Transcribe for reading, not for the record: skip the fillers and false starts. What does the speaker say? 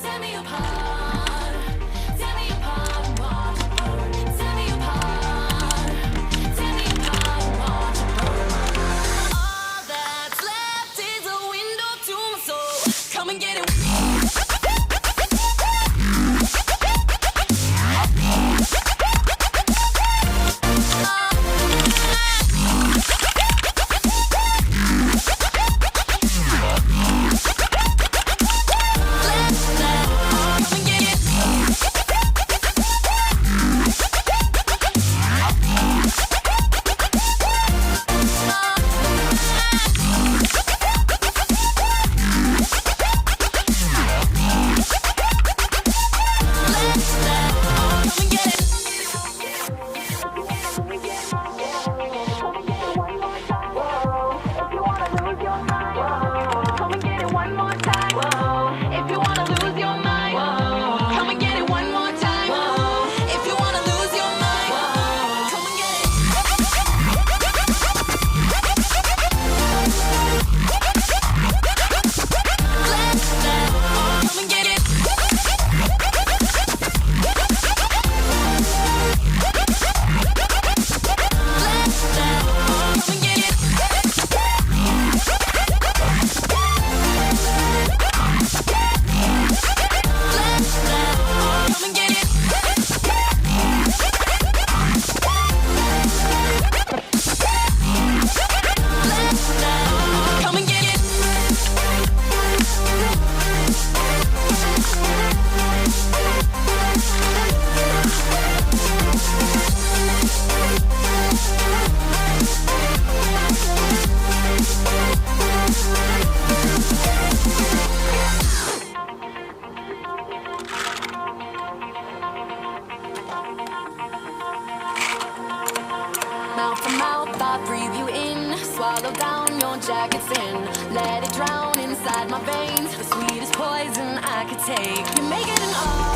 Tear me apart, tear me apart and watch it burn. Tear me apart, tear me apart and watch it burn. All that's left is a window to my soul. Come and get it. Mouth to mouth, I breathe you in. Swallow down your jacket sin. Let it drown inside my veins. The sweetest poison I could take. You make it an art.